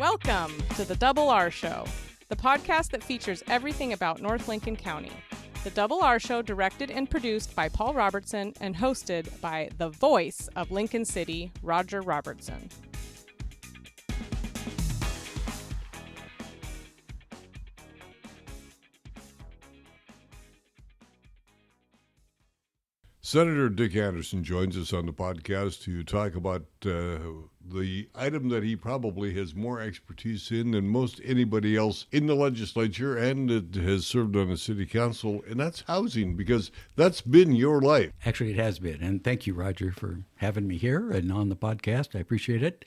Welcome to the Double R Show, the podcast that features everything about North Lincoln County. The Double R Show, directed and produced by Paul Robertson and hosted by the voice of Lincoln City, Roger Robertson. Senator Dick Anderson joins us on the podcast to talk about the item that he probably has more expertise in than most anybody else in the legislature and it has served on the city council, and that's housing, because that's been your life. Actually, it has been, and thank you, Roger, for having me here and on the podcast. I appreciate it.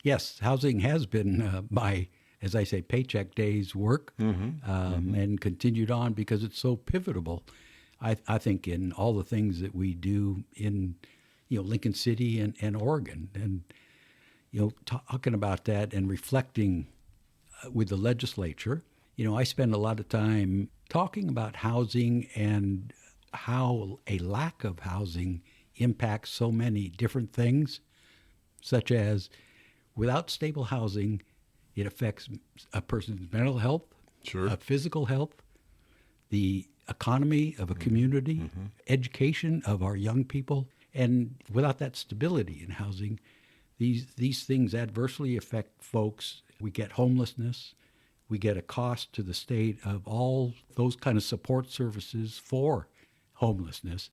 Yes, housing has been my, as I say, paycheck day's work and continued on because it's so pivotal. I think in all the things that we do in, Lincoln City and Oregon, and, talking about that and reflecting with the legislature, I spend a lot of time talking about housing and how a lack of housing impacts so many different things, such as without stable housing, it affects a person's mental health, physical health, the economy of a community, education of our young people, and without that stability in housing, these things adversely affect folks. We get homelessness, we get a cost to the state of all those kind of support services for homelessness.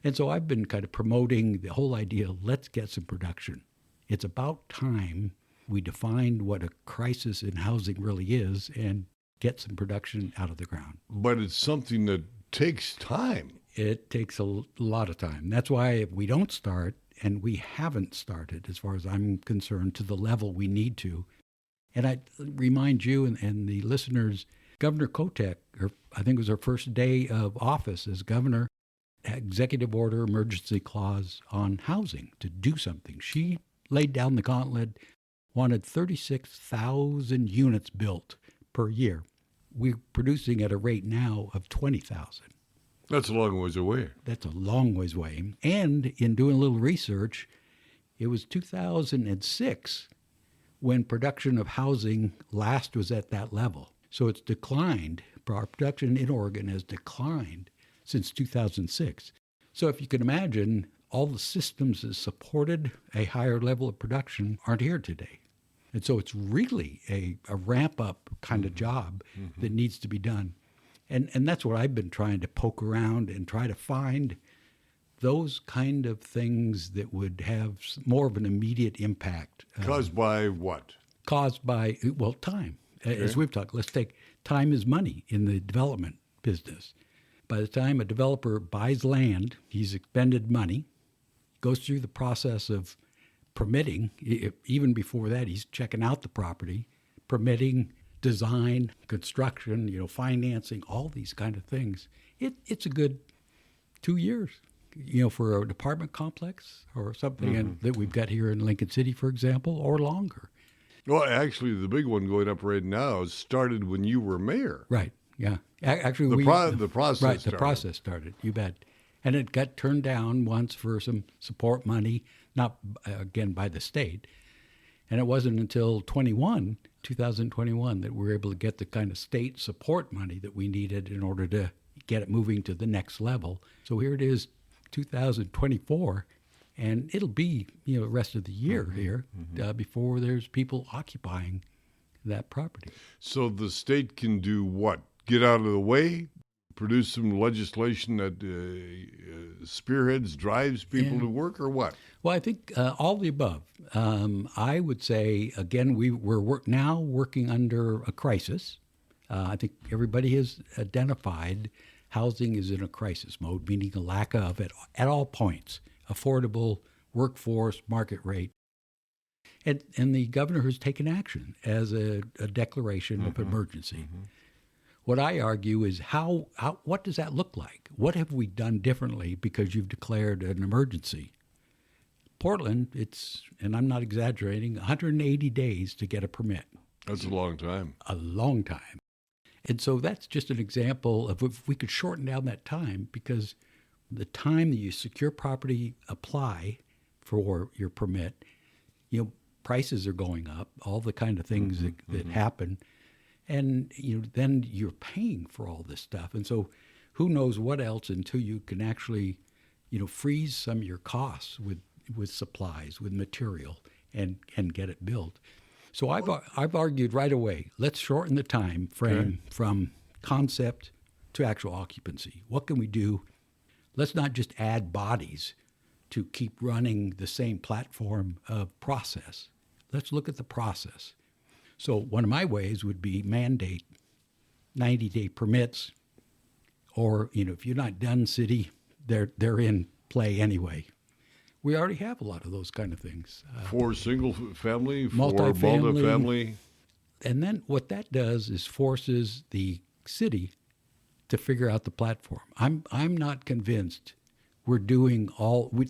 And so I've been kind of promoting the whole idea, let's get some production. It's about time we defined what a crisis in housing really is and get some production out of the ground. But it's something that takes time. It takes a lot of time. That's why if we don't start, and we haven't started, as far as I'm concerned, to the level we need to. And I remind you and the listeners, Governor Kotek, I think it was her first day of office as governor, executive order, emergency clause on housing to do something. She laid down the gauntlet, wanted 36,000 units built per year. We're producing at a rate now of 20,000. That's a long ways away. That's a long ways away. And in doing a little research, it was 2006 when production of housing last was at that level. So it's declined. Our production in Oregon has declined since 2006. So if you can imagine, all the systems that supported a higher level of production aren't here today. And so it's really a ramp-up kind of job that needs to be done. And that's what I've been trying to poke around and try to find those kind of things that would have more of an immediate impact. Caused by what? Caused by, time. Okay. As we've talked, let's take time is money in the development business. By the time a developer buys land, he's expended money, goes through the process of permitting. Even before that, he's checking out the property, permitting, design, construction, financing, all these kind of things. It's a good 2 years, for an apartment complex or something that we've got here in Lincoln City, for example, or longer. Well, actually, the big one going up right now started when you were mayor. Right, yeah. Actually, the process right, started. The process started, you bet. And it got turned down once for some support money, not, again, by the state. And it wasn't until 2021, that we were able to get the kind of state support money that we needed in order to get it moving to the next level. So here it is, 2024, and it'll be, the rest of the year here before there's people occupying that property. So the state can do what? Get out of the way? Produce some legislation that spearheads, drives people to work, or what? Well, I think all the above. I would say, again, we're now working under a crisis. I think everybody has identified housing is in a crisis mode, meaning a lack of, at all points, affordable workforce, market rate. And the governor has taken action as a declaration of emergency. What I argue is what does that look like? What have we done differently because you've declared an emergency? Portland, and I'm not exaggerating, 180 days to get a permit. That's a long time. A long time. And so that's just an example of if we could shorten down that time, because the time that you secure property, apply for your permit, prices are going up, all the kind of things that happen. And then you're paying for all this stuff. And so who knows what else until you can actually, freeze some of your costs with supplies, with material, and get it built. So I've argued right away, let's shorten the time frame from concept to actual occupancy. What can we do? Let's not just add bodies to keep running the same platform of process. Let's look at the process. So one of my ways would be mandate 90-day permits, or if you're not done city, they're in play anyway. We already have a lot of those kind of things. For single family, for multifamily. multifamily. And then what that does is forces the city to figure out the platform. I'm not convinced we're doing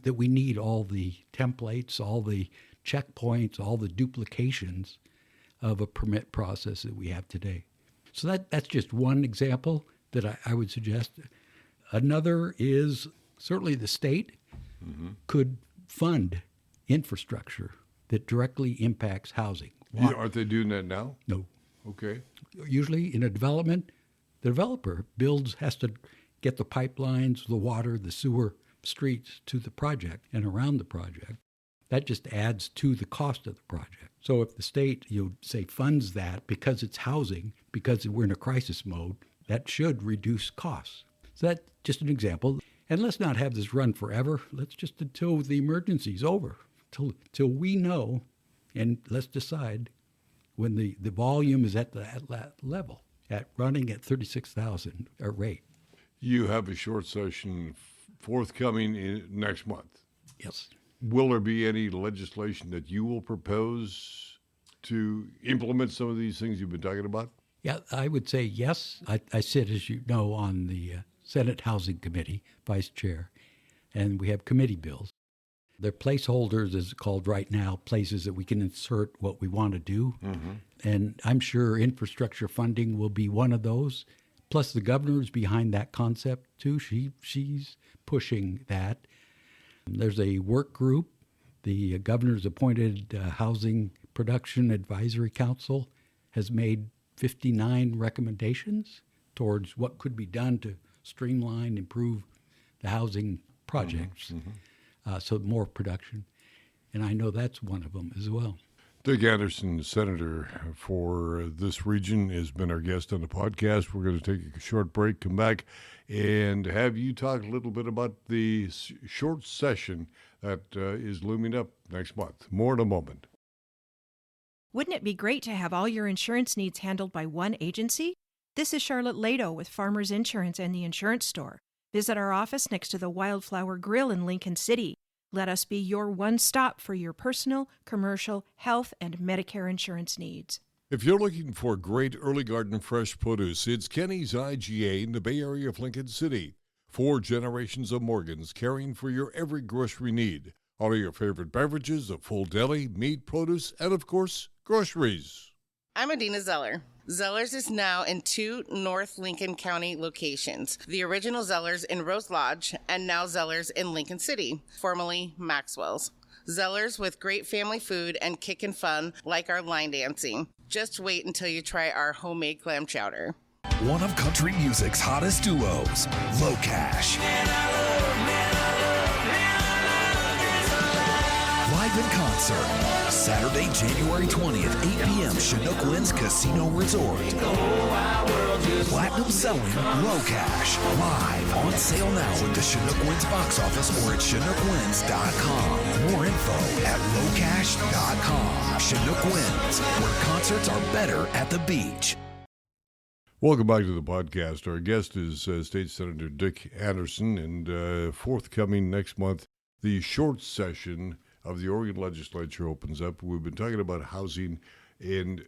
that we need all the templates, all the checkpoints, all the duplications of a permit process that we have today. So that's just one example that I would suggest. Another is certainly the state could fund infrastructure that directly impacts housing. Yeah, aren't they doing that now? No. Okay. Usually in a development, the developer has to get the pipelines, the water, the sewer, streets to the project and around the project. That just adds to the cost of the project. So if the state, say, funds that because it's housing, because we're in a crisis mode, that should reduce costs. So that's just an example. And let's not have this run forever. Let's just until the emergency's over, till we know, and let's decide when the volume is at that level, at running at 36,000 a rate. You have a short session forthcoming next month. Yes. Will there be any legislation that you will propose to implement some of these things you've been talking about? Yeah, I would say yes. I sit, as you know, on the Senate Housing Committee, vice chair, and we have committee bills. They're placeholders, as it's called right now, places that we can insert what we want to do. And I'm sure infrastructure funding will be one of those. Plus, the governor's behind that concept, too. She's pushing that. There's a work group. The governor's appointed Housing Production Advisory Council has made 59 recommendations towards what could be done to streamline, improve the housing projects, so more production. And I know that's one of them as well. Dick Anderson, Senator for this region, has been our guest on the podcast. We're going to take a short break, come back, and have you talk a little bit about the short session that is looming up next month. More in a moment. Wouldn't it be great to have all your insurance needs handled by one agency? This is Charlotte Lado with Farmers Insurance and the Insurance Store. Visit our office next to the Wildflower Grill in Lincoln City. Let us be your one stop for your personal, commercial, health, and Medicare insurance needs. If you're looking for great early garden fresh produce, it's Kenny's IGA in the Bay Area of Lincoln City. 4 generations of Morgans caring for your every grocery need. All of your favorite beverages, a full deli, meat, produce, and of course, groceries. I'm Adina Zeller. Zellers is now in 2 North Lincoln County locations. The original Zellers in Rose Lodge and now Zellers in Lincoln City, formerly Maxwell's. Zellers with great family food and kickin' fun like our line dancing. Just wait until you try our homemade clam chowder. One of country music's hottest duos, Low Cash. Live in concert, Saturday, January 20th, 8 p.m., Chinook Winds Casino Resort. Platinum selling Low Cash, live on sale now at the Chinook Winds box office or at ChinookWinds.com. More info at lowcash.com. Chinook Winds, where concerts are better at the beach. Welcome back to the podcast. Our guest is State Senator Dick Anderson, and forthcoming next month, the short session of the Oregon Legislature opens up. We've been talking about housing and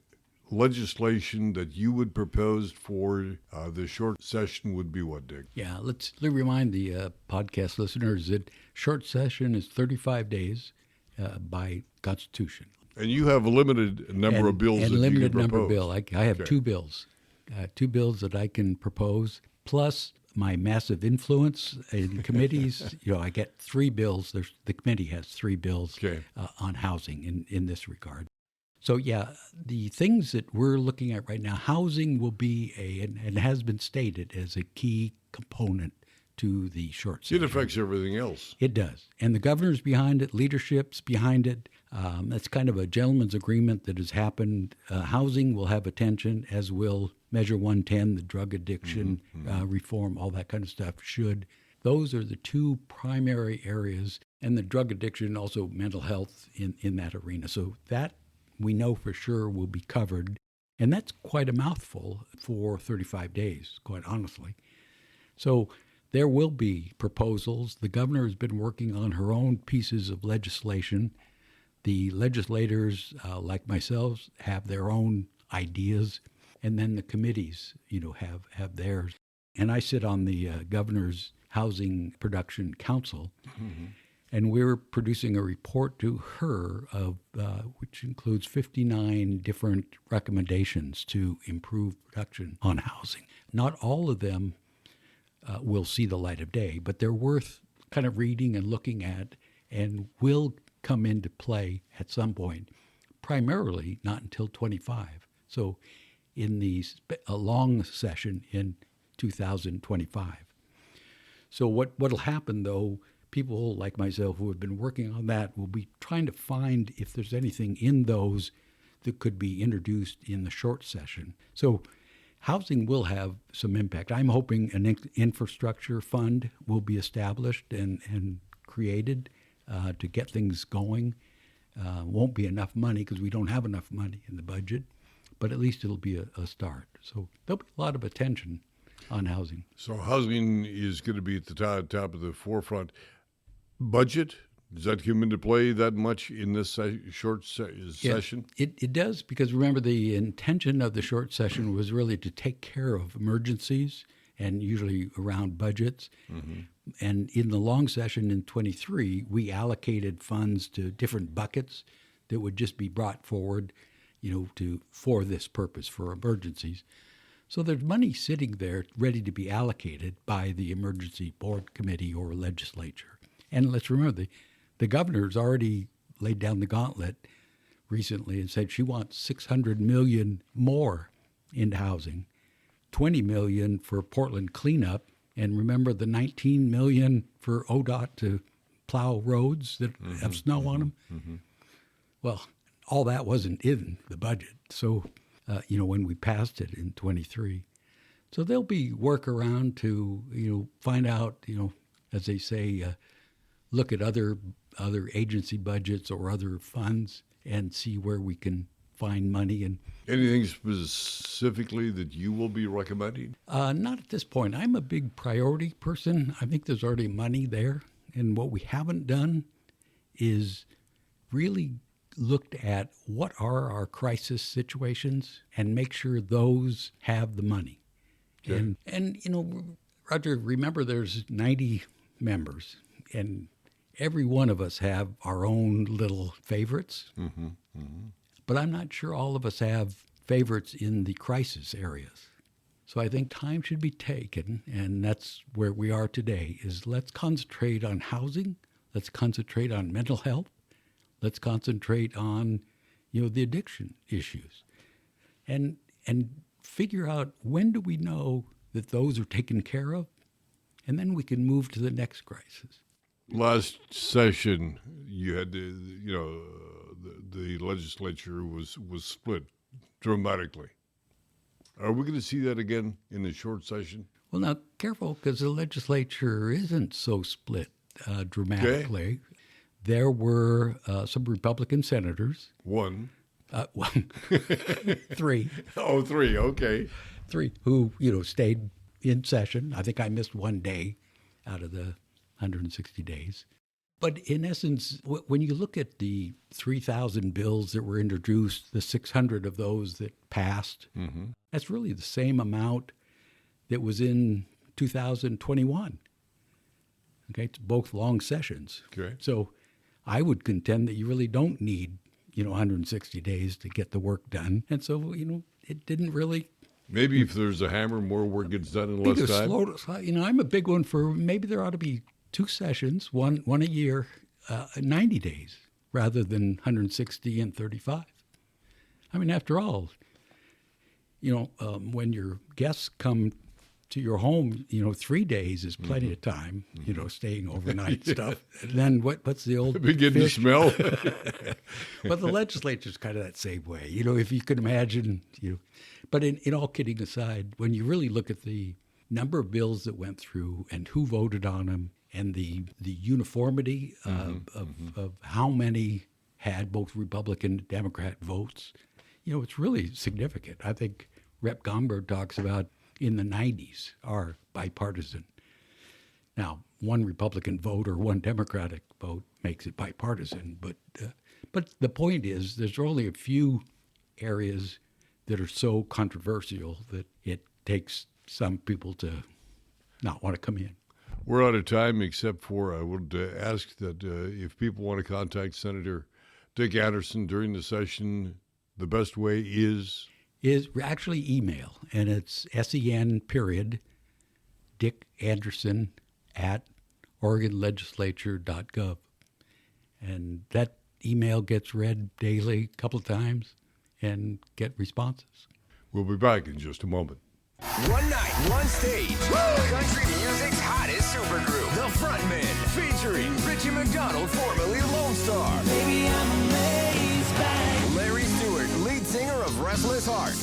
legislation that you would propose for the short session would be what, Dick? Yeah, let's remind the podcast listeners that short session is 35 days by Constitution. And you have a limited number of bills that you can propose. And limited number of bills. I have 2 bills. 2 bills that I can propose, plus my massive influence in committees, I get 3 bills. The committee has 3 bills on housing in this regard. So, the things that we're looking at right now, housing will be and has been stated as a key component to the short session. It affects everything else. It does. And the governor's behind it, leadership's behind it. That's kind of a gentleman's agreement that has happened. Housing will have attention, as will Measure 110, the drug addiction reform, all that kind of stuff should. Those are the 2 primary areas, and the drug addiction, also mental health in that arena. So that we know for sure will be covered. And that's quite a mouthful for 35 days, quite honestly. So there will be proposals. The governor has been working on her own pieces of legislation. The legislators, like myself, have their own ideas. And then the committees, have theirs. And I sit on the governor's Housing Production Council. Mm-hmm. And we're producing a report to her which includes 59 different recommendations to improve production on housing. Not all of them will see the light of day, but they're worth kind of reading and looking at and will come into play at some point, primarily not until 25. So in a long session in 2025. So what'll happen, though, people like myself who have been working on that will be trying to find if there's anything in those that could be introduced in the short session. So housing will have some impact. I'm hoping an infrastructure fund will be established and created to get things going. Won't be enough money because we don't have enough money in the budget, but at least it'll be a start. So there'll be a lot of attention on housing. So housing is going to be at the top of the forefront. Budget, does that come into play that much in this short session? It does, because remember, the intention of the short session was really to take care of emergencies and usually around budgets. Mm-hmm. And in the long session in 23, we allocated funds to different buckets that would just be brought forward, for this purpose, for emergencies. So there's money sitting there ready to be allocated by the emergency board committee or legislature. And let's remember, the governor's already laid down the gauntlet recently and said she wants $600 million more into housing, $20 million for Portland cleanup, and remember the $19 million for ODOT to plow roads that have snow on them. Mm-hmm. Well, all that wasn't in the budget. So, when we passed it in 23. So there'll be work around to, find out, as they say, look at other agency budgets or other funds and see where we can find money. And anything specifically that you will be recommending? Not at this point. I'm a big priority person. I think there's already money there. And what we haven't done is really looked at what are our crisis situations and make sure those have the money. Okay. And Roger, remember there's 90 members, and every one of us have our own little favorites. Mm-hmm. Mm-hmm. But I'm not sure all of us have favorites in the crisis areas. So I think time should be taken, and that's where we are today, is let's concentrate on housing, let's concentrate on mental health, let's concentrate on, the addiction issues, and figure out when do we know that those are taken care of, and then we can move to the next crisis. Last session, you had the legislature was split dramatically. Are we going to see that again in the short session? Well, now, careful, because the legislature isn't so split dramatically. Okay. There were some Republican senators. One. 3. Oh, 3, okay. 3 who, stayed in session. I think I missed one day out of the 160 days. But in essence, when you look at the 3,000 bills that were introduced, the 600 of those that passed, that's really the same amount that was in 2021. Okay, it's both long sessions. Okay. So I would contend that you really don't need, 160 days to get the work done. And so, it didn't really Maybe if there's a hammer, more work gets done in less time. I'm a big one for maybe there ought to be 2 sessions, one a year, 90 days, rather than 160 and 35. I mean, after all, when your guests come to your home, 3 days is plenty of time, staying overnight stuff. And then what's the old begin fish? to smell. Well, the legislature's kind of that same way, if you could imagine, But in all kidding aside, when you really look at the number of bills that went through and who voted on them and the uniformity of how many had both Republican and Democrat votes, it's really significant. I think Rep. Gomberg talks about in the 90s are bipartisan. Now, one Republican vote or one Democratic vote makes it bipartisan, but the point is there's only a few areas that are so controversial that it takes some people to not want to come in. We're out of time, except for I would ask that if people want to contact Senator Dick Anderson during the session, the best way is actually email, and it's Dick Anderson @OregonLegislature.gov. And that email gets read daily, a couple of times, and get responses. We'll be back in just a moment. One night, one stage. Country music's hottest supergroup, The Frontmen, featuring Richie McDonald, formerly Lone Star. Baby, I'm amazed by Larry Stewart, lead singer of Restless Heart.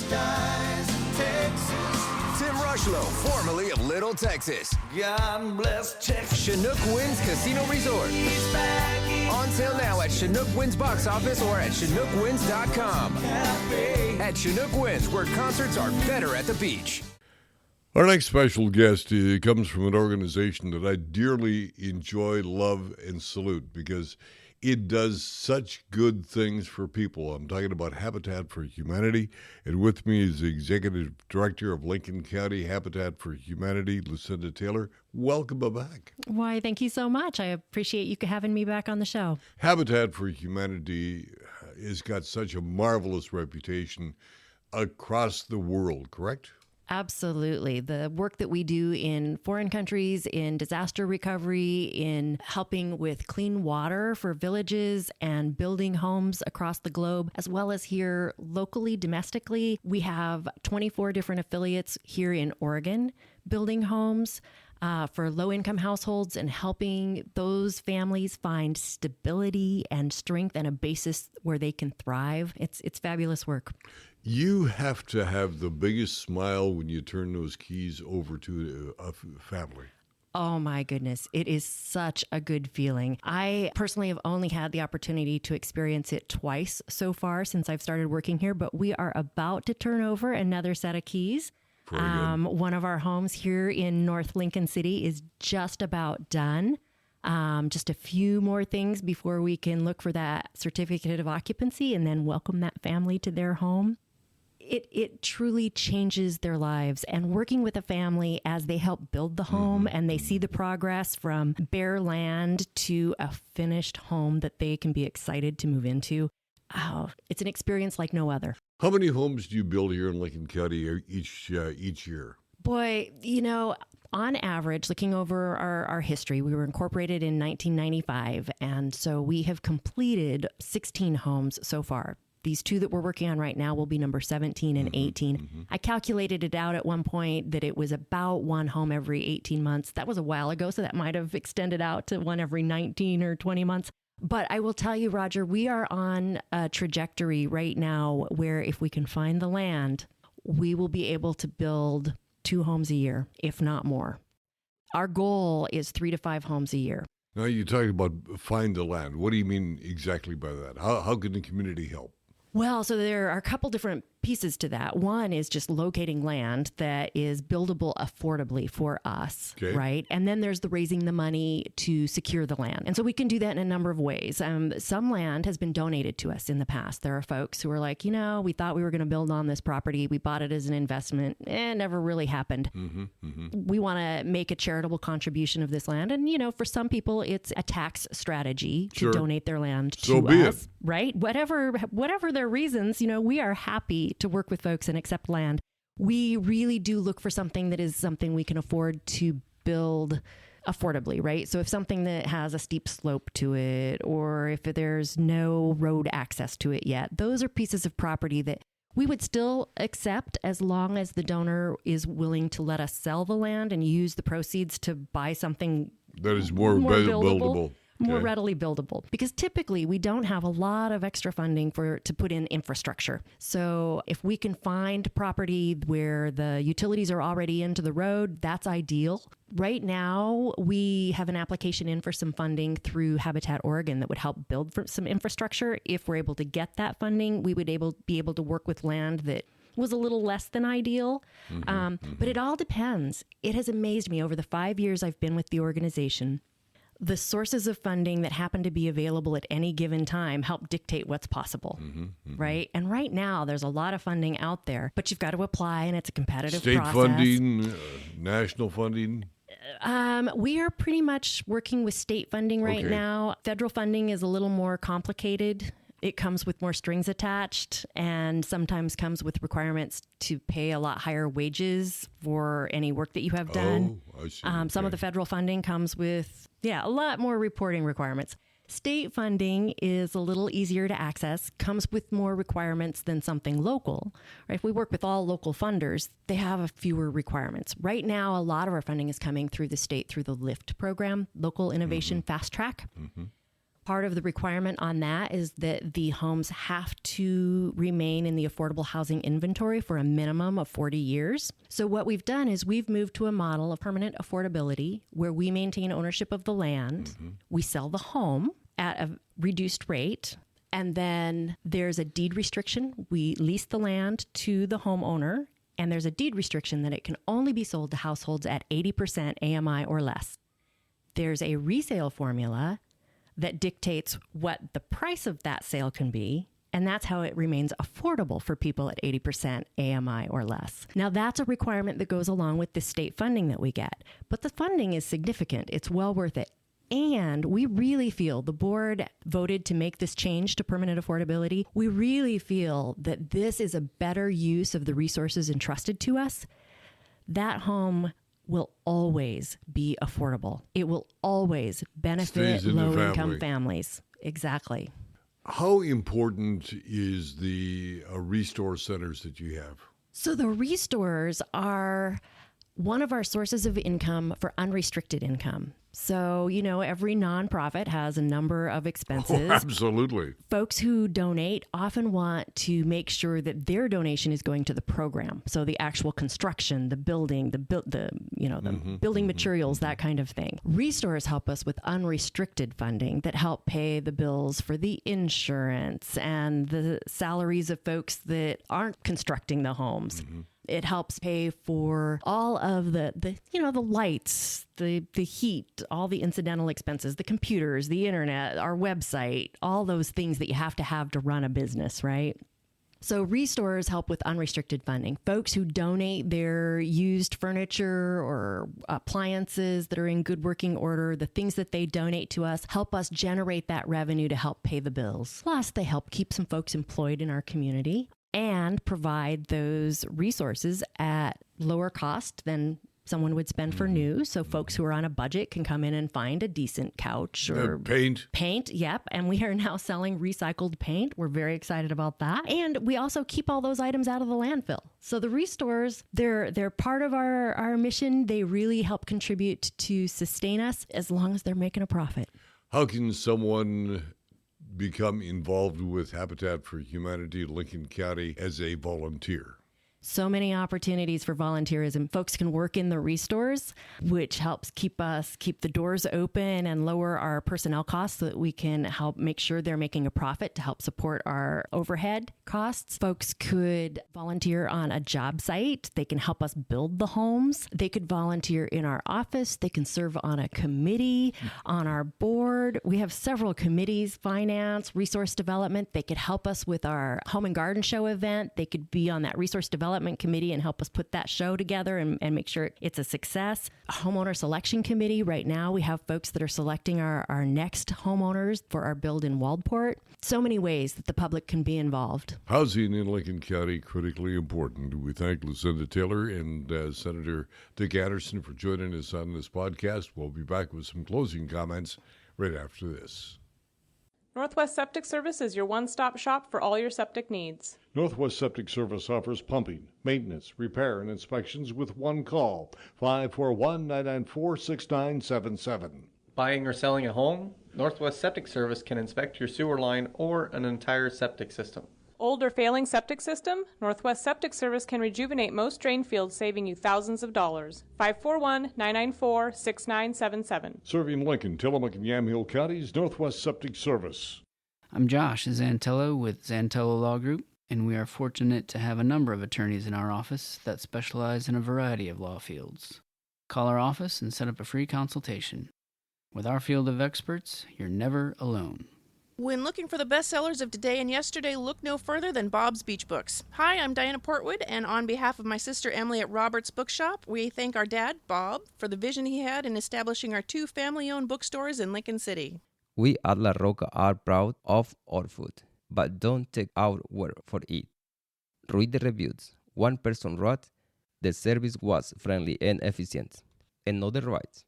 Tim Rushlow, formerly of Little Texas. God bless Texas. Chinook Winds Casino Resort. On sale now at Chinook Winds box office or at ChinookWinds.com. At Chinook Winds, where concerts are better at the beach. Our next special guest comes from an organization that I dearly enjoy, love, and salute because it does such good things for people. I'm talking about Habitat for Humanity, and with me is the Executive Director of Lincoln County Habitat for Humanity, Lucinda Taylor. Welcome back. Why, thank you so much. I appreciate you having me back on the show. Habitat for Humanity has got such a marvelous reputation across the world, correct? Absolutely. The work that we do in foreign countries, in disaster recovery, in helping with clean water for villages and building homes across the globe, as well as here locally, domestically. We have 24 different affiliates here in Oregon building homes for low-income households and helping those families find stability and strength and a basis where they can thrive. It's fabulous work. You have to have the biggest smile when you turn those keys over to a family. Oh my goodness. It is such a good feeling. I personally have only had the opportunity to experience it twice so far since I've started working here, but we are about to turn over another set of keys. One of our homes here in North Lincoln City is just about done. Just a few more things before we can look for that certificate of occupancy and then welcome that family to their home. It truly changes their lives. And working with a family as they help build the home and they see the progress from bare land to a finished home that they can be excited to move into. Oh, it's an experience like no other. How many homes do you build here in Lincoln County each year? Boy, on average, looking over our history, we were incorporated in 1995. And so we have completed 16 homes so far. These 2 that we're working on right now will be number 17 and 18. I calculated it out at one point that it was about 1 home every 18 months. That was a while ago, so that might have extended out to 1 every 19 or 20 months. But I will tell you, Roger, we are on a trajectory right now where if we can find the land, we will be able to build 2 homes a year, if not more. Our goal is 3 to 5 homes a year. Now, you talk about find the land. What do you mean exactly by that? How can the community help? Well, so there are a couple different pieces to that. One is just locating land that is buildable affordably for us, right? And then there's the raising the money to secure the land. And so we can do that in a number of ways. Some land has been donated to us in the past. There are folks who are like, we thought we were going to build on this property. We bought it as an investment. It never really happened. We want to make a charitable contribution of this land. And, for some people, it's a tax strategy to donate their land to us, right? Whatever their reasons, we are happy to work with folks and accept land. we really do look for something that is something we can afford to build affordably, right? So if something that has a steep slope to it, or if there's no road access to it yet, those are pieces of property that we would still accept as long as the donor is willing to let us sell the land and use the proceeds to buy something that is more buildable. More Okay. readily buildable, because typically we don't have a lot of extra funding to put in infrastructure. So if we can find property where the utilities are already into the road, that's ideal. Right now, we have an application in for some funding through Habitat Oregon that would help build for some infrastructure. If we're able to get that funding, we would be able to work with land that was a little less than ideal. But it all depends. It has amazed me over the 5 years I've been with the organization. The sources of funding that happen to be available at any given time help dictate what's possible, right? And right now, there's a lot of funding out there, but you've got to apply, and it's a competitive State process. funding, national funding. We are pretty much working with state funding right Okay. now. Federal funding is a little more complicated. It comes with more strings attached, and sometimes comes with requirements to pay a lot higher wages for any work that you have done. Oh, I see. Some of the federal funding comes with, a lot more reporting requirements. State funding is a little easier to access, comes with more requirements than something local. Right? If we work with all local funders, they have fewer requirements. Right now, a lot of our funding is coming through the state through the LIFT program, Local Innovation Fast Track. Part of the requirement on that is that the homes have to remain in the affordable housing inventory for a minimum of 40 years. So what we've done is we've moved to a model of permanent affordability where we maintain ownership of the land. We sell the home at a reduced rate. And then there's a deed restriction. We lease the land to the homeowner, and there's a deed restriction that it can only be sold to households at 80% AMI or less. There's a resale formula that dictates what the price of that sale can be. And that's how it remains affordable for people at 80% AMI or less. Now, that's a requirement that goes along with the state funding that we get. But the funding is significant. It's well worth it. And we really feel, the board voted to make this change to permanent affordability. We really feel that this is a better use of the resources entrusted to us. That home will always be affordable. It will always benefit Stays in the low-income family. families. Exactly. How important is the restore centers that you have? So the restores are one of our sources of income for unrestricted income. So, every nonprofit has a number of expenses. Oh, absolutely. Folks who donate often want to make sure that their donation is going to the program. So the actual construction, the building, the building materials, that kind of thing. Restores help us with unrestricted funding that help pay the bills for the insurance and the salaries of folks that aren't constructing the homes. It helps pay for all of the lights, the heat, all the incidental expenses, the computers, the internet, our website, all those things that you have to run a business, right? So restores help with unrestricted funding. Folks who donate their used furniture or appliances that are in good working order, the things that they donate to us, help us generate that revenue to help pay the bills. Plus, they help keep some folks employed in our community and provide those resources at lower cost than someone would spend for new. So folks who are on a budget can come in and find a decent couch or paint. Paint, yep. And we are now selling recycled paint. We're very excited about that. And we also keep all those items out of the landfill. So the restores, they're part of our mission. They really help contribute to sustain us as long as they're making a profit. How can someone become involved with Habitat for Humanity Lincoln County as a volunteer? So many opportunities for volunteerism. Folks can work in the restores, which helps keep the doors open and lower our personnel costs so that we can help make sure they're making a profit to help support our overhead costs. Folks could volunteer on a job site. They can help us build the homes. They could volunteer in our office. They can serve on a committee, on our board. We have several committees, finance, resource development. They could help us with our home and garden show event. They could be on that resource development Development Committee and help us put that show together and make sure it's a success. A homeowner selection committee. Right now, we have folks that are selecting our next homeowners for our build in Waldport. So many ways that the public can be involved. Housing in Lincoln County, critically important. We thank Lucinda Taylor and Senator Dick Anderson for joining us on this podcast. We'll be back with some closing comments right after this. Northwest Septic Service is your one-stop shop for all your septic needs. Northwest Septic Service offers pumping, maintenance, repair, and inspections with one call, 541-994-6977. Buying or selling a home? Northwest Septic Service can inspect your sewer line or an entire septic system. Old or failing septic system? Northwest Septic Service can rejuvenate most drain fields, saving you thousands of dollars. 541-994-6977. Serving Lincoln, Tillamook, and Yamhill counties, Northwest Septic Service. I'm Josh Zantello with Zantello Law Group, and we are fortunate to have a number of attorneys in our office that specialize in a variety of law fields. Call our office and set up a free consultation. With our field of experts, you're never alone. When looking for the bestsellers of today and yesterday, look no further than Bob's Beach Books. Hi, I'm Diana Portwood, and on behalf of my sister Emily at Roberts Bookshop, we thank our dad, Bob, for the vision he had in establishing our 2 family-owned bookstores in Lincoln City. We at La Roca are proud of our food, but don't take our word for it. Read the reviews. One person wrote, "The service was friendly and efficient." Another writes,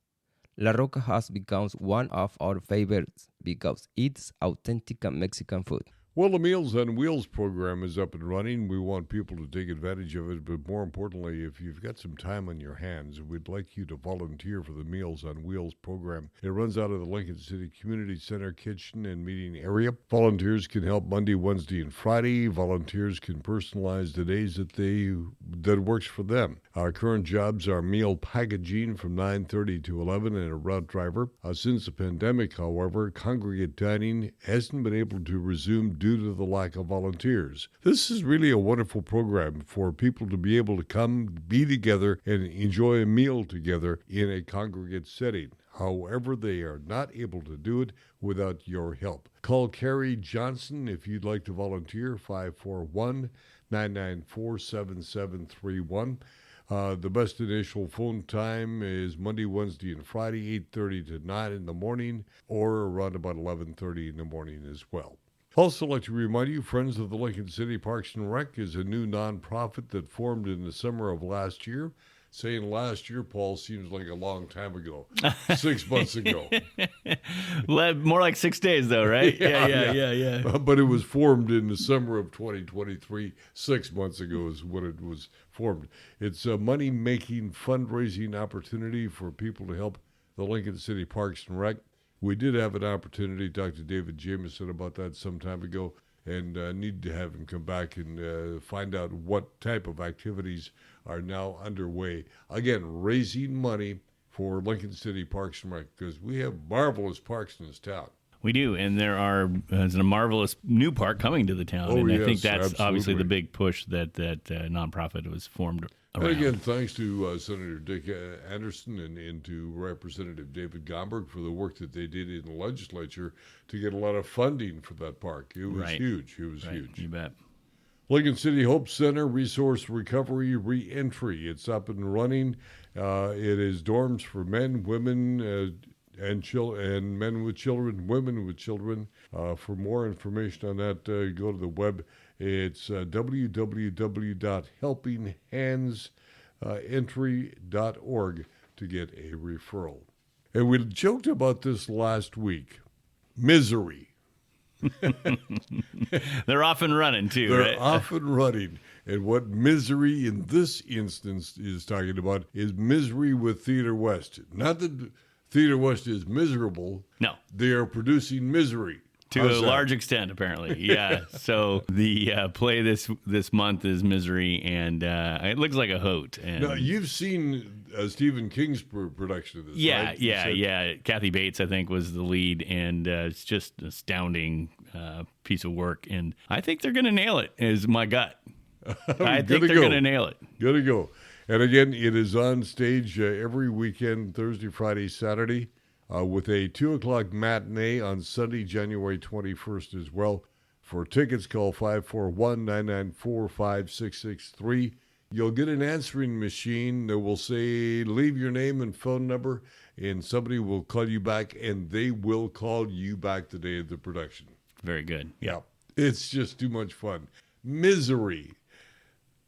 La Roca has become one of our favorites because it's authentic Mexican food. Well, the Meals on Wheels program is up and running. We want people to take advantage of it, but more importantly, if you've got some time on your hands, we'd like you to volunteer for the Meals on Wheels program. It runs out of the Lincoln City Community Center kitchen and meeting area. Volunteers can help Monday, Wednesday, and Friday. Volunteers can personalize the days that works for them. Our current jobs are meal packaging from 9:30 to 11 and a route driver. Since the pandemic, however, congregate dining hasn't been able to resume due to the lack of volunteers. This is really a wonderful program for people to be able to come, be together, and enjoy a meal together in a congregate setting. However, they are not able to do it without your help. Call Carrie Johnson if you'd like to volunteer, 541-994-7731. The best initial phone time is Monday, Wednesday, and Friday, 8:30 to 9 in the morning, or around about 11:30 in the morning as well. Also like to remind you, Friends of the Lincoln City Parks and Rec is a new nonprofit that formed in the summer of last year. Saying last year, Paul, seems like a long time ago. 6 months ago. More like 6 days, though, right? Yeah. But it was formed in the summer of 2023. 6 months ago is when it was formed. It's a money-making fundraising opportunity for people to help the Lincoln City Parks and Rec. We did have an opportunity to talk to David Jameson about that some time ago, and need to have him come back and find out what type of activities are now underway. Again, raising money for Lincoln City Parks and Rec, because we have marvelous parks in this town. We do, and there's a marvelous new park coming to the town, I think that's absolutely. Obviously the big push that nonprofit was formed around. And again, thanks to Senator Dick Anderson and to Representative David Gomberg for the work that they did in the legislature to get a lot of funding for that park. It was huge. It was huge. You bet. Lincoln City Hope Center Resource Recovery Reentry. It's up and running. It is dorms for men, women, and men with children, women with children. For more information on that, go to the web. It's www.helpinghandsentry.org to get a referral. And we joked about this last week. Misery. They're off and running, too, They're right? off and running. And what misery in this instance is talking about is misery with Theater West. Not that Theater West is miserable. No. They are producing misery. To a large extent, apparently. Yeah. So the play this month is Misery, and it looks like a hoot. And now, you've seen Stephen King's production of this, right? Yeah. Kathy Bates, I think, was the lead, and it's just an astounding piece of work. And I think they're going to nail it, is my gut. I think they're going to nail it. Good to go. And again, it is on stage every weekend, Thursday, Friday, Saturday. With a 2 o'clock matinee on Sunday, January 21st as well. For tickets, call 541-994-5663. You'll get an answering machine that will say, leave your name and phone number, and somebody will call you back, and they will call you back the day of the production. Very good. Yeah. It's just too much fun. Misery.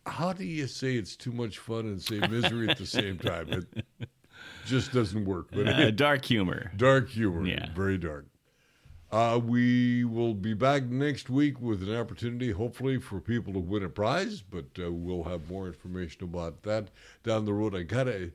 How do you say it's too much fun and say misery at the same time? It just doesn't work. But dark humor. Dark humor. Yeah. Very dark. We will be back next week with an opportunity, hopefully, for people to win a prize, but we'll have more information about that down the road. I got to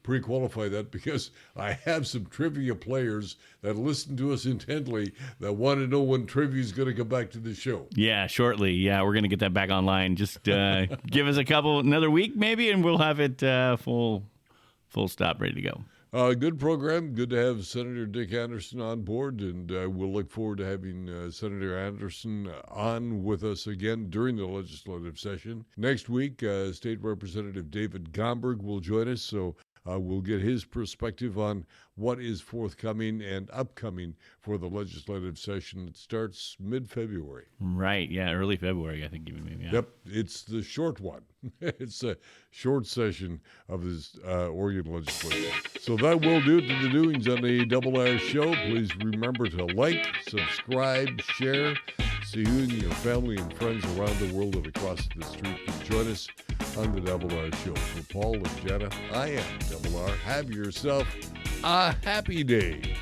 pre-qualify that because I have some trivia players that listen to us intently that want to know when trivia is going to come back to the show. Yeah, shortly. Yeah, we're going to get that back online. Just give us another week maybe, and we'll have it full stop, ready to go. Good program. Good to have Senator Dick Anderson on board, and we'll look forward to having Senator Anderson on with us again during the legislative session. Next week, State Representative David Gomberg will join us, so we'll get his perspective on what is forthcoming and upcoming for the legislative session that starts mid-February. Right, yeah, early February, I think even maybe. Yeah. Yep, it's the short one. It's a short session of this Oregon legislature. So that will do it to the doings on the Double R Show. Please remember to like, subscribe, share. See you and your family and friends around the world and across the street can join us on the Double R Show. For Paul and Jana, I am Double R. Have yourself a happy day.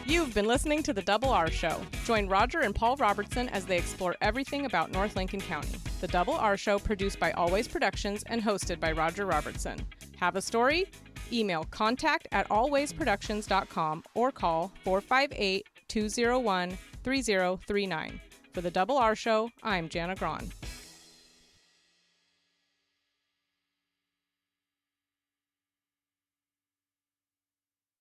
You've been listening to The Double R Show. Join Roger and Paul Robertson as they explore everything about North Lincoln County. The Double R Show, produced by Always Productions and hosted by Roger Robertson. Have a story? Email contact@alwaysproductions.com or call 458-201-3039. For The Double R Show, I'm Jana Grahn.